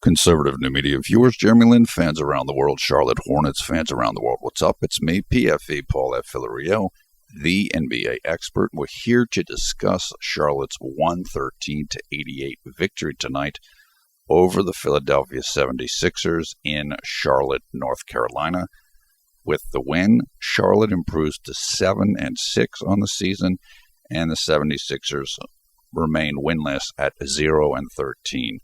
Conservative new media viewers, JLin fans around the world, Charlotte Hornets fans around the world. What's up? It's me, PFE Paul F. Filario, the NBA expert. We're here to discuss Charlotte's 113-88 victory tonight over the Philadelphia 76ers in Charlotte, North Carolina. With the win, Charlotte improves to 7-6 on the season, and the 76ers remain winless at 0-13.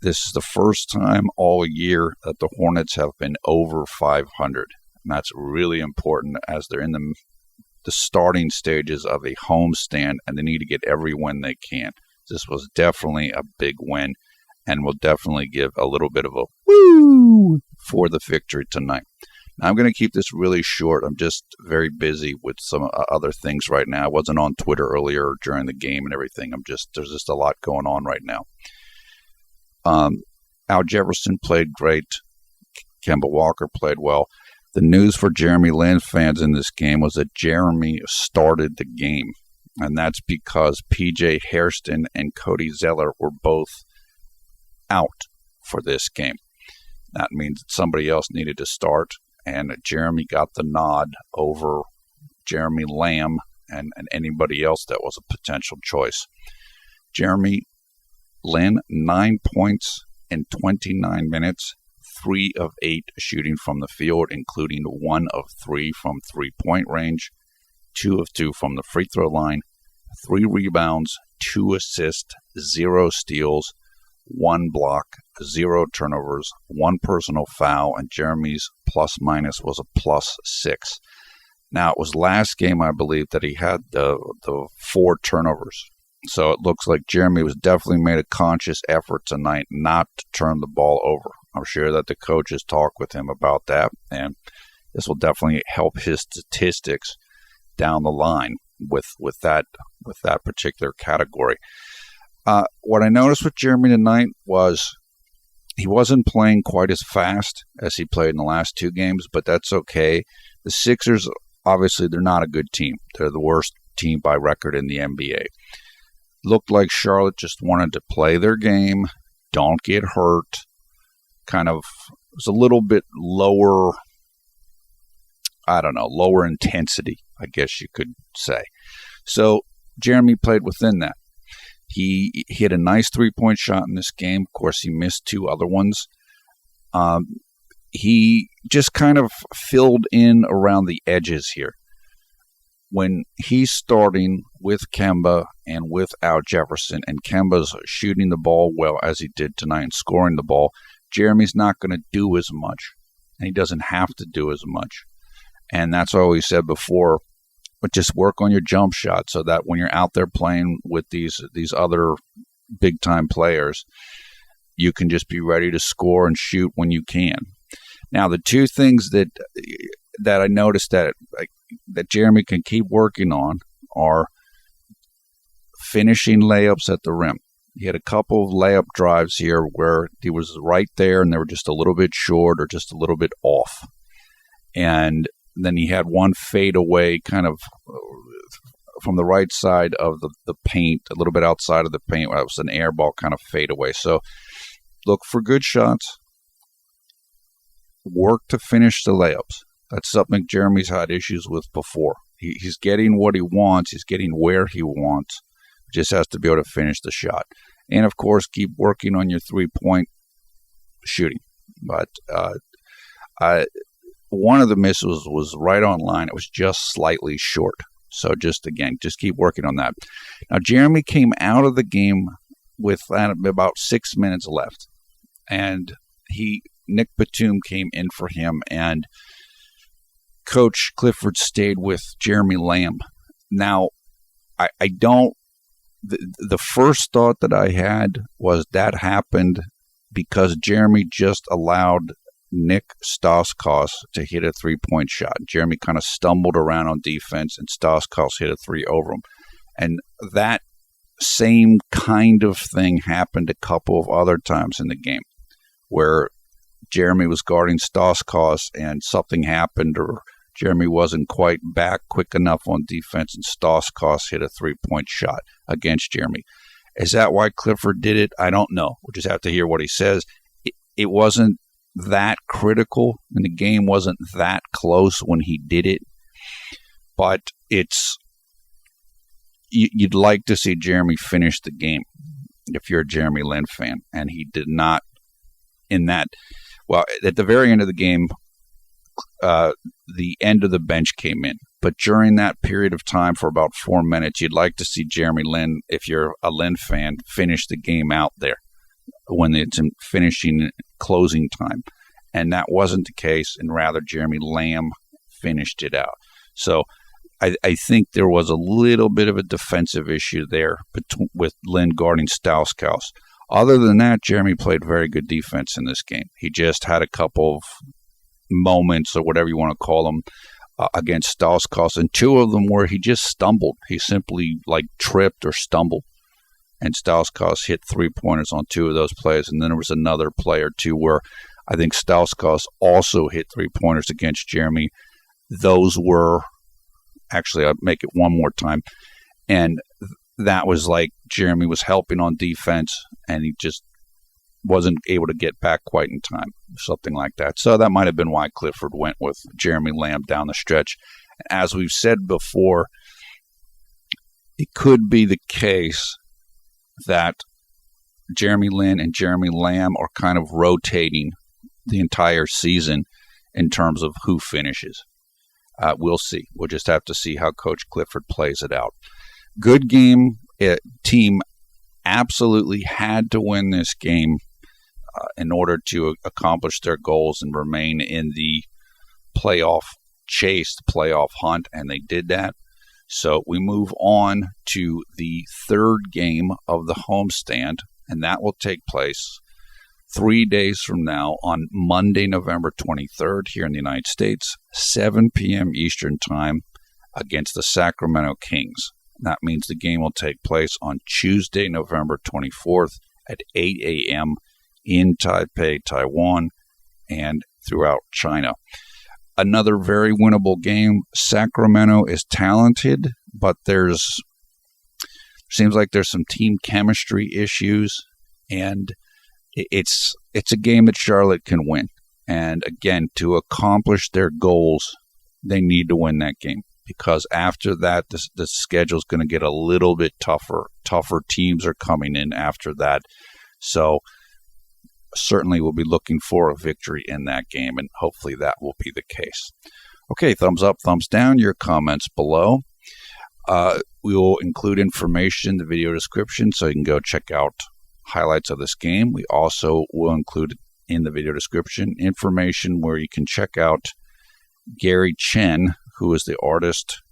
This is the first time all year that the Hornets have been over 500. And that's really important as they're in the starting stages of a homestand and they need to get every win they can. This was definitely a big win and will definitely give a little bit of a woo for the victory tonight. Now, I'm going to keep this really short. I'm just very busy with some other things right now. I wasn't on Twitter earlier during the game and everything. There's just a lot going on right now. Al Jefferson played great. Kemba Walker played well. The news for JLin fans in this game was that Jeremy started the game, and that's because PJ Hairston and Cody Zeller were both out for this game. That means that somebody else needed to start, and Jeremy got the nod over Jeremy Lamb and anybody else that was a potential choice. JLin, 9 points in 29 minutes, 3 of 8 shooting from the field, including 1 of 3 from three-point range, 2 of 2 from the free throw line, 3 rebounds, 2 assists, 0 steals, 1 block, 0 turnovers, 1 personal foul, and Jeremy's plus-minus was a +6. Now, it was last game, I believe, that he had the 4 turnovers. So it looks like Jeremy was definitely made a conscious effort tonight not to turn the ball over. I'm sure that the coaches talked with him about that, and this will definitely help his statistics down the line with that particular category. What I noticed with Jeremy tonight was he wasn't playing quite as fast as he played in the last 2 games, but that's okay. The Sixers, obviously, they're not a good team. They're the worst team by record in the NBA. Looked like Charlotte just wanted to play their game, don't get hurt, kind of was a little bit lower, lower intensity, I guess you could say. So Jeremy played within that. He hit a nice 3-point shot in this game. Of course, he missed 2 other ones. He just kind of filled in around the edges here. When he's starting with Kemba and with Al Jefferson, and Kemba's shooting the ball well as he did tonight and scoring the ball, Jeremy's not going to do as much, and he doesn't have to do as much. And that's what we said before, but just work on your jump shot so that when you're out there playing with these other big-time players, you can just be ready to score and shoot when you can. Now, the 2 things that I noticed that Jeremy can keep working on are finishing layups at the rim. He had a couple of layup drives here where he was right there and they were just a little bit short or just a little bit off. And then he had one fade away kind of from the right side of the paint, a little bit outside of the paint. It was an air ball kind of fade away. So look for good shots. Work to finish the layups. That's something Jeremy's had issues with before. He's getting what he wants. He's getting where he wants. Just has to be able to finish the shot. And, of course, keep working on your 3-point shooting. But one of the misses was right on line. It was just slightly short. So, just keep working on that. Now, Jeremy came out of the game with about 6 minutes left. And Nick Batum came in for him, and Coach Clifford stayed with Jeremy Lamb. Now, I don't. The first thought that I had was that happened because Jeremy just allowed Nick Stauskas to hit a 3-point shot. Jeremy kind of stumbled around on defense, and Stauskas hit a 3 over him. And that same kind of thing happened a couple of other times in the game where Jeremy was guarding Stauskas and something happened, or Jeremy wasn't quite back quick enough on defense, and Stauskas hit a 3-point shot against Jeremy. Is that why Clifford did it? I don't know. We'll just have to hear what he says. It wasn't that critical, and the game wasn't that close when he did it. But you'd like to see Jeremy finish the game if you're a JLin fan, and he did not in that. Well, at the very end of the game, the end of the bench came in. But during that period of time for about 4 minutes, you'd like to see JLin, if you're a Lin fan, finish the game out there when it's in finishing closing time. And that wasn't the case, and rather Jeremy Lamb finished it out. So I think there was a little bit of a defensive issue there with Lin guarding Stauskas. Other than that, Jeremy played very good defense in this game. He just had a couple of moments, or whatever you want to call them, against Stauskas, and two of them where he just stumbled. He simply tripped or stumbled, and Stauskas hit 3-pointers on two of those plays. And then there was another play or two where I think Stauskas also hit 3-pointers against Jeremy. Those were, actually, I'll make it one more time, and that was like Jeremy was helping on defense, and he just wasn't able to get back quite in time, something like that. So that might have been why Clifford went with Jeremy Lamb down the stretch. As we've said before, it could be the case that Jeremy Lin and Jeremy Lamb are kind of rotating the entire season in terms of who finishes. We'll see. We'll just have to see how Coach Clifford plays it out. Good game. Team absolutely had to win this game in order to accomplish their goals and remain in the playoff chase, the playoff hunt, and they did that. So we move on to the third game of the homestand, and that will take place 3 days from now on Monday, November 23rd here in the United States, 7 p.m. Eastern Time against the Sacramento Kings. That means the game will take place on Tuesday, November 24th at 8 a.m. in Taipei, Taiwan, and throughout China. Another very winnable game. Sacramento is talented, but seems like there's some team chemistry issues, and it's a game that Charlotte can win. And again, to accomplish their goals, they need to win that game, because after that, the schedule's going to get a little bit tougher. Tougher teams are coming in after that. So certainly we'll be looking for a victory in that game, and hopefully that will be the case. Okay, thumbs up, thumbs down, your comments below. We will include information in the video description so you can go check out highlights of this game. We also will include in the video description information where you can check out Gary Chen, who is the artist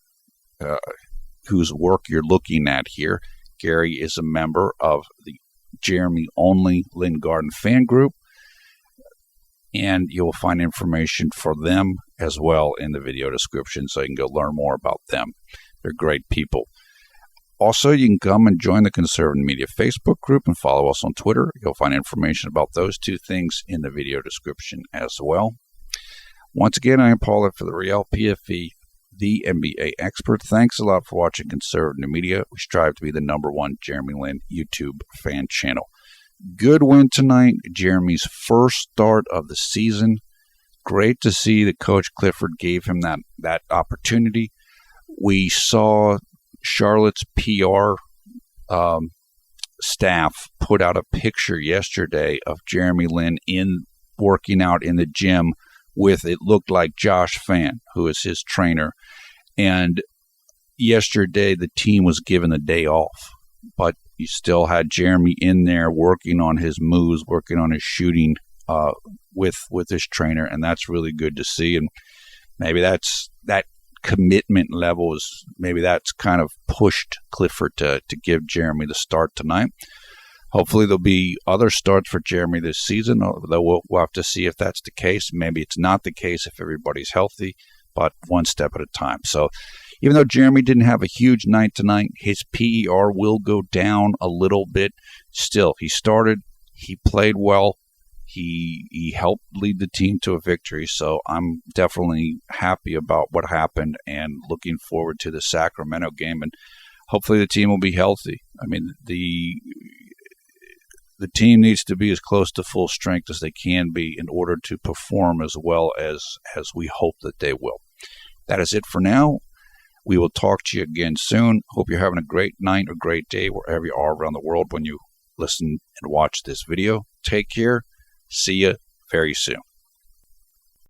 whose work you're looking at here. Gary is a member of the Jeremy-only Lin Garden fan group, and you'll find information for them as well in the video description so you can go learn more about them. They're great people. Also, you can come and join the Conservative Media Facebook group and follow us on Twitter. You'll find information about those two things in the video description as well. Once again, I am Paula for the Real PFE, the NBA expert. Thanks a lot for watching Conservative Media. We strive to be the #1 Jeremy Lin YouTube fan channel. Good win tonight. Jeremy's first start of the season. Great to see that Coach Clifford gave him that opportunity. We saw Charlotte's PR staff put out a picture yesterday of Jeremy Lin working out in the gym with, it looked like, Josh Fan, who is his trainer. And yesterday the team was given the day off, but you still had Jeremy in there working on his moves, working on his shooting with his trainer, and that's really good to see. And maybe that commitment level maybe that's kind of pushed Clifford to give Jeremy the start tonight. Hopefully there'll be other starts for Jeremy this season, although we'll have to see if that's the case. Maybe it's not the case if everybody's healthy, but one step at a time. So even though Jeremy didn't have a huge night tonight, his PER will go down a little bit. Still, he started, he played well, he helped lead the team to a victory. So I'm definitely happy about what happened and looking forward to the Sacramento game. And hopefully the team will be healthy. I mean, the team needs to be as close to full strength as they can be in order to perform as well as we hope that they will. That is it for now. We will talk to you again soon. Hope you're having a great night or great day wherever you are around the world when you listen and watch this video. Take care. See you very soon.